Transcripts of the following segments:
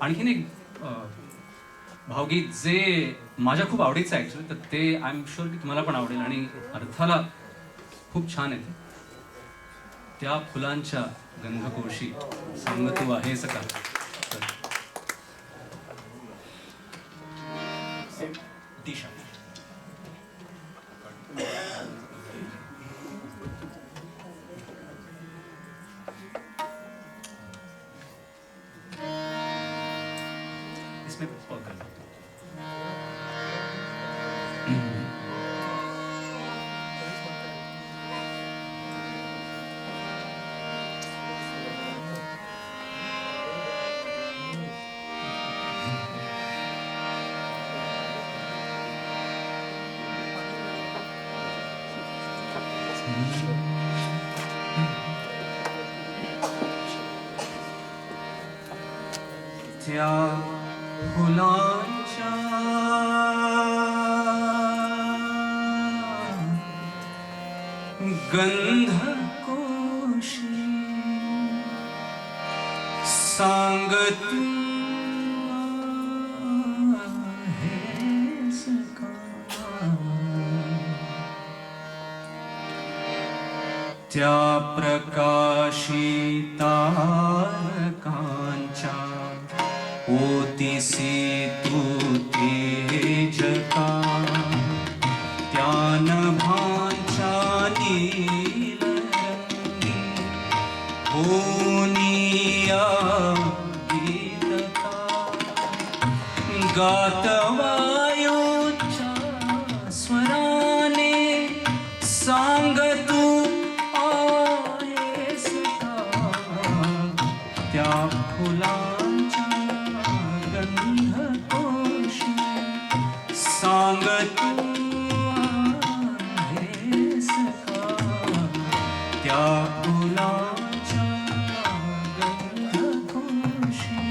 आणखीन एक भावगीत जे माझ्या खूप आवडीचं आहे ॲक्च्युली, तर ते आय एम शुअर की तुम्हाला पण आवडेल आणि अर्थाला खूप छान येते. त्या फुलांच्या गंधकोशी सांग तू आहेस का. दिशा इसमें पॉज करना. त्या फुलांच्या गंधकोशी सांग तू आहेस का. त्या प्रकाशी तारकांच्या ओतीसी तू तेज का. त्या नभांच्या नीलरंगी होनिया गीतका. गात वायूच्या स्वराने सांग तू आहेस का. त्या फुलांच्या गंधकोशी सांग तू आहेस का. त्या फुलांच्या गंधकोशी.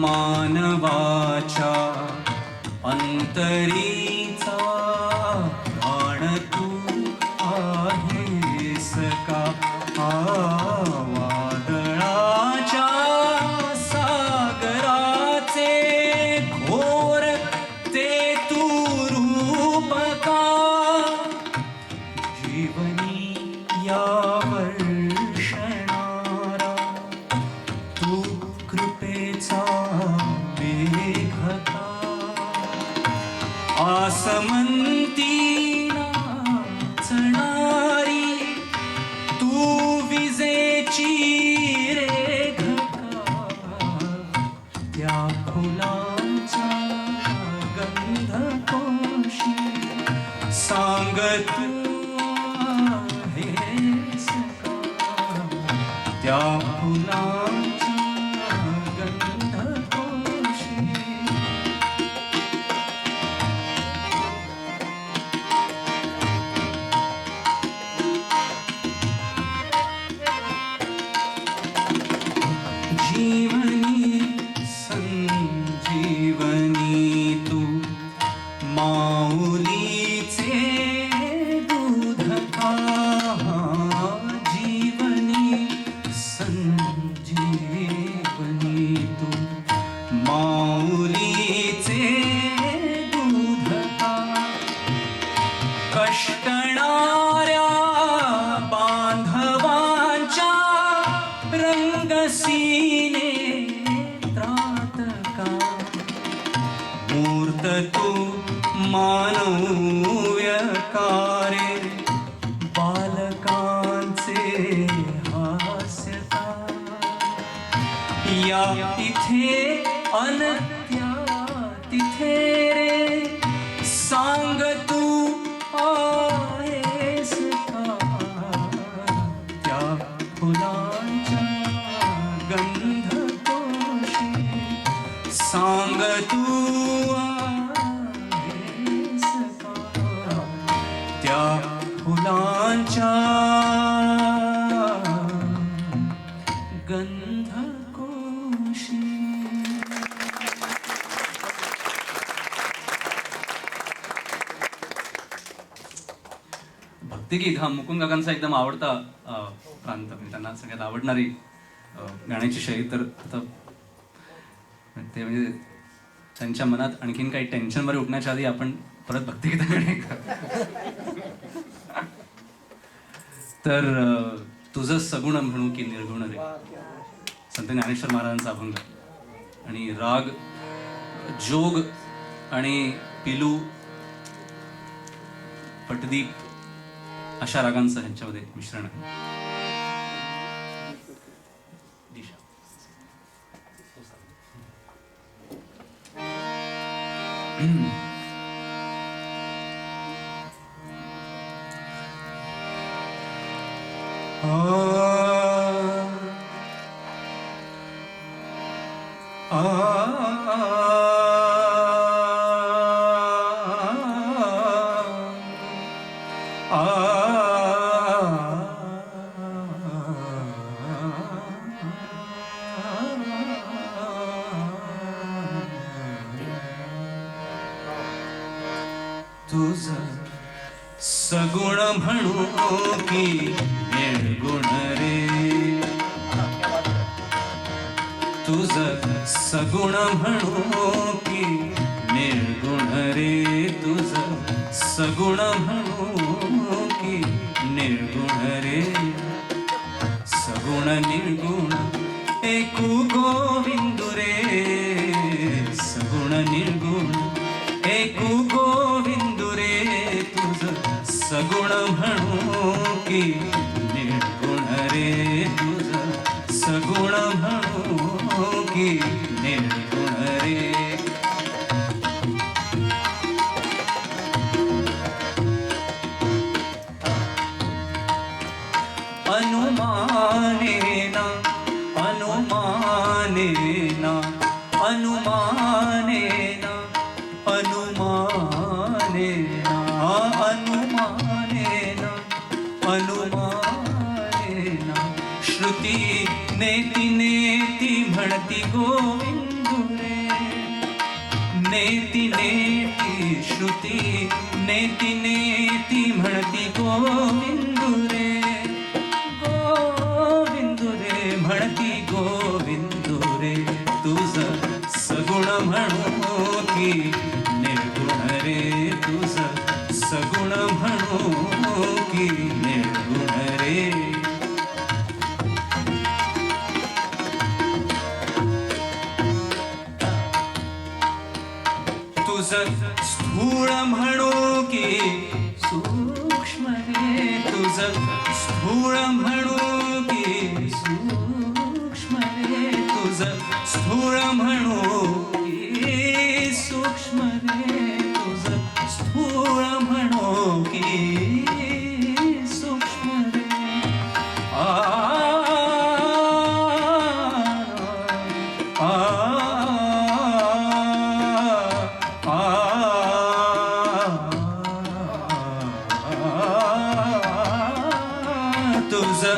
मानवाच्या अंतरीचा प्राण तू आहेस का. वादळाच्या सागराचे घोर ते तू रूप का. जीवनी या वर्षणारा तू कृपेचा मेघका. आसमंती नाचणारी तू विजेची रेघका. त्या फुलांच्या गंधकोशी सांग तू आहेस का. त्या फुलांच्या गंधकोशी. जीवनी संजीवनी तू माऊलीचे दूध का. जीवनी संजीवनी तू माऊलीचे दूध का. कष्टणाऱ्या बांधवांच्या रंगसीने त्रातका. मूर्त तू मानव्यकारे बालकांचे हास्यता. या इथे अन त्या तिथे रे सांग तू आहेस का. त्या फुलांच्या गंधकोशी सांग तू आहेस का. त्या फुलांच्या गंधकोशी. भक्तिगीत हा मुकुंद काकांचा एकदम आवडता प्रांत, म्हणजे त्यांना सगळ्यात आवडणारी गाण्याची शैली. तर आता ते म्हणजे त्यांच्या मनात आणखीन काही टेन्शन वगैरे उठण्याच्या आधी आपण परत भक्तिगीताकडे तर तुझं सगुण म्हणू की निर्गुण रे, संत ज्ञानेश्वर महाराजांचा अभंग. आणि राग जोग आणि पिलू, पटदीप अशा रागांचं ह्यांच्यामध्ये मिश्रण आहे. तुझं सगुण म्हणू की निर्गुण रे, तुझं सगुण म्हणू की निर्गुण रे, तुझं सगुण म्हणू की निर्गुण रे. सगुण निर्गुण एकू गोविंदू रे, सगुण निर्गुण एकू गोविंदू रे. तुझं सगुण म्हणू की निर्गुण रे, तुझं सगुण म्हणू की निर्गुण रे. अनुमानेना अनुमानेना अनुमानेना अनुमानेना अनुमानेना अनुमानेना श्रुती नेती नेती म्हणती गोविंदू रे. नेती नेती श्रुती नेती नेती म्हणती गोविंदू रे. गोविंदू रे म्हणती गोविंदू रे. तुझं सगुण म्हणू की निर्गुण रे, तुझं सगुण म्हणू की निर्गुण रे. तुझं स्थूळ म्हणू की सूक्ष्म रे, तुझं स्थूळ म्हणू की सूक्ष्म रे, तुझं स्थूळ म्हणू की सूक्ष्म रे, तुझं स्थूळ म्हणू की सूक्ष्म रे. तुझं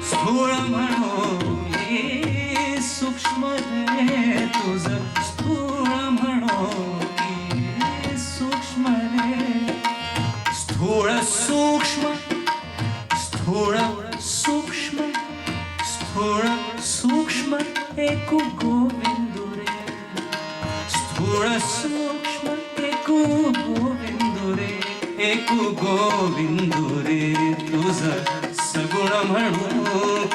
स्थूळ म्हणू की सूक्ष्म रे, तुझं स्थूळ म्हणू की सूक्ष्म रे. स्थूळ सूक्ष्म स्थूळ सूक्ष्म स्थूळ सूक्ष्म एकू गोविंदू रे. स्थूळ सूक्ष्म एकू गोविंदू रे, एकू गोविंदू रे. तुझं सगुण म्हणू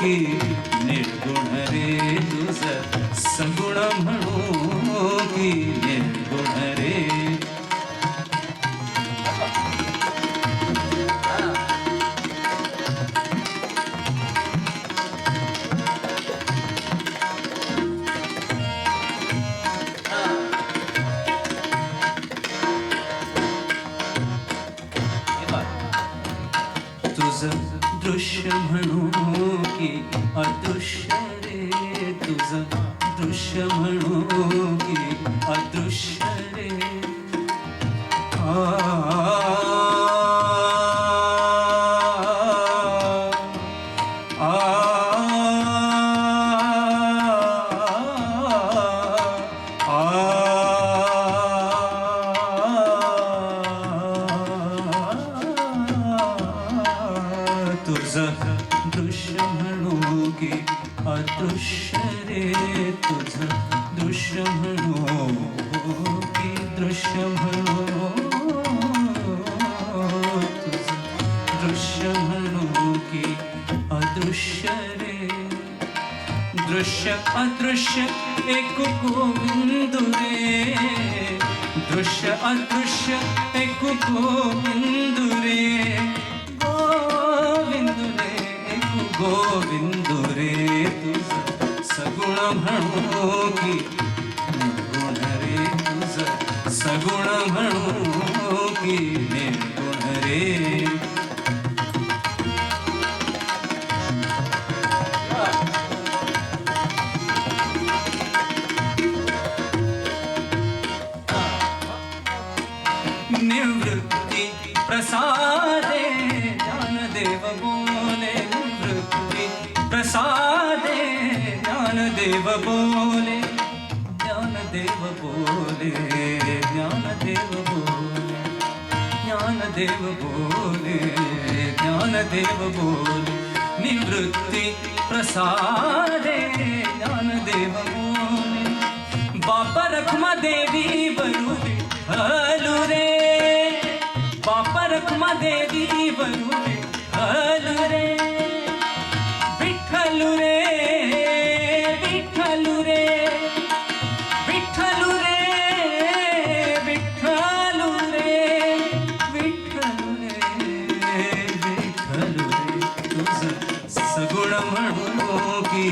की निर्गुण रे, तुझं सगुण म्हणू की निर्गुण रे. तुझं दृश्य म्हणू की अदृश्य रे, तुझं दृश्य म्हणू की अदृश्य रे. तुझं दृश्य म्हणू की अदृश्य रे, तुझं दृश्य म्हणू की दृश्य म्हणू, तुझं दृश्य म्हणू की अदृश्य रे, दृश्य अदृश्य एक गोविंद रे, दृश्य अदृश्य एक गोविंद रे, गोविंद रे एक गोविंद रे, तुझं सगुण म्हणू की निर्गुण रे, तुझं सगुण म्हणू की निर्गुण रे. निवृत्ती प्रसादे ज्ञानदेव बोले, निवृत्ती प्रसादे ज्ञानदेव बोले, ज्ञानदेव बोले, ज्ञानदेव बोले, ज्ञानदेव बोले, ज्ञानदेव बोले, निवृत्ती प्रसादे ज्ञानदेव बोले, बापा रखमा देवी बरू विठ्ठलू रे, बापा रखमा देवी बरू विठ्ठलू रे, विठ्ठलू रे, विठ्ठलू रे, विठ्ठलू रे, विठ्ठलू रे, विठ्ठलू रे, विठ्ठलू रे, तुझं सगुण म्हणू की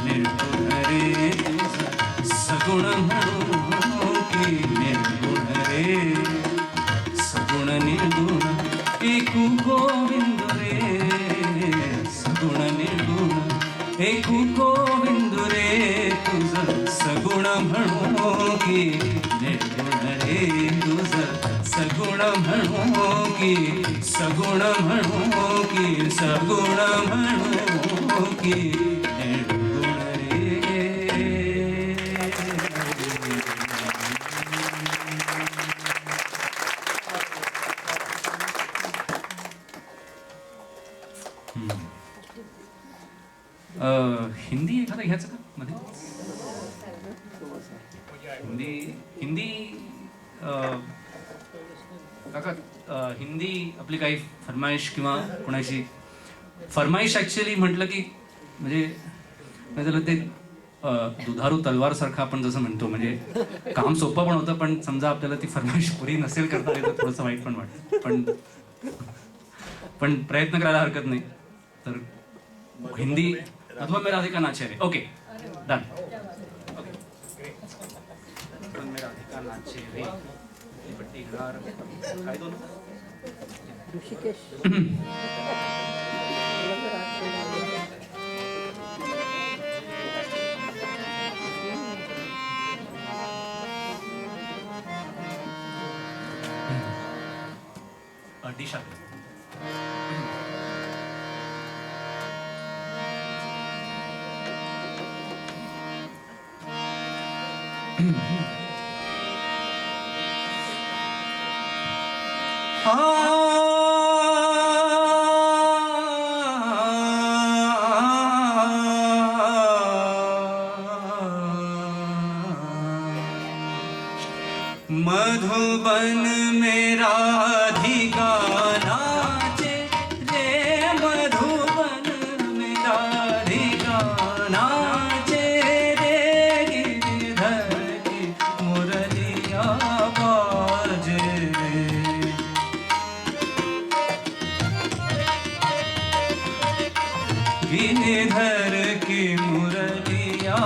निर्गुण रे, तुझं सगुण म्हणू की निर्गुण रे, सगुण निर्गुण एक गोविंद रे, सगुण निर्गुण एक गोविंद रे, तुझं सगुण म्हणू की निर्गुण रे, तुझं सगुण म्हणू की, सगुण म्हणू की, सगुण म्हणू की निर्गुण रे. हिंदी एखादा घ्यायचं का मध्ये? हिंदी काका, हिंदी आपली काही फरमाईश किंवा कोणाची फरमाईश ॲक्च्युली म्हटलं की म्हणजे नाही झालं ते दुधारू तलवार सारखं आपण जसं म्हणतो, म्हणजे काम सोपं पण होतं, पण समजा आपल्याला ती फरमाईश पुरी नसेल करता आली तर थोडंसं वाईट पण वाटतं, पण प्रयत्न करायला हरकत नाही. तर हिंदी अथवा मेरा राधिका नाचे रे. Okay done. मेरा राधिका नाचे रे पट्टी घरार काय दोन ऋषिकेश दिशा. मधुबन में राधिका नाचे रे, मधुबन में राधिका नाचे रे, गिरिधर की मुरलिया बाजे रे, गिरिधर की मुरलिया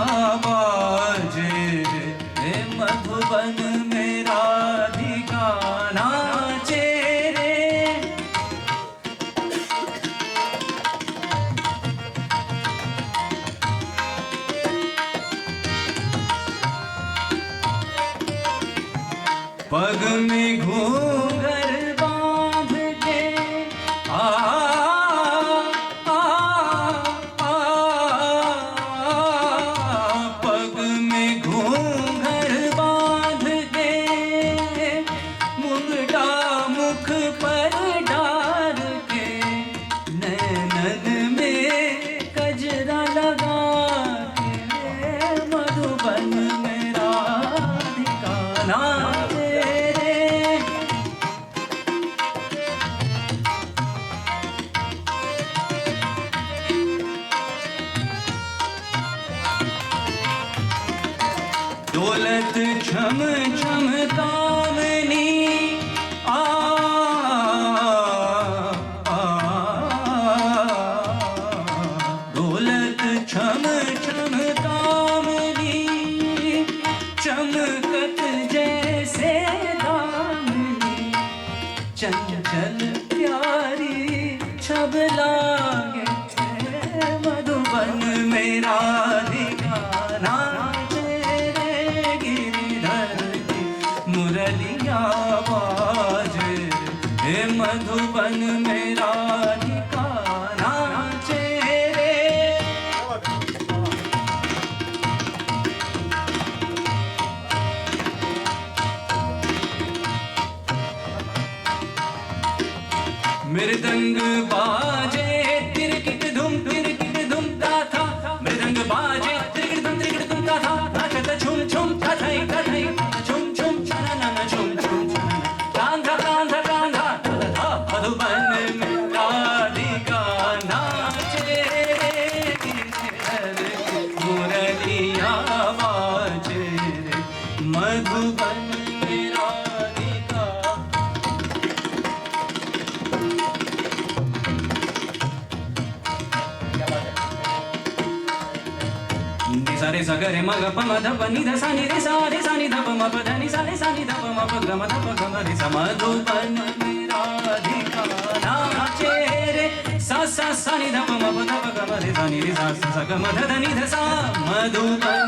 बाजे रे, मधुबन राधिका नाचे रे. पग में घूंघर बांध के पग में घूंघर बांध के, मुंगटा मुख पर डाल के, नैन डोलत छम छम कामनी आ, डोलत छम छम कामनी चमकत जैसे दामनी चंचल प्यारी छब लागे मधुबन मेरा ठिकाना तेरे गिरधर की मुरलिया बाजे हे मधुबन मेरा ठिकाना तेरे। मृदंग बाजे तिरकिट धुम गाथा मृदंग बाजे तिरकिट धुम गाथा नाचत झुम झुम कथई कथई झुम झुम छननन झुम झुम छननन कांधा कांधा कांधा धा मधुबन में राधिका नाचे गिरधर की मुरलिया बाजे रे मधुबन में राधिका। सारे सगरे मग प मध प नि ध सा नि रे सा रे सा नि ध प म प ध नि सा रे सा नि ध प म प ग म ध प ग म रे सा मधुबन में राधिका नाचे रे सा सा सा नि ध प म प ध प ग म रे सा नि रे सा सा ग म ध ध नि ध सा मधुबन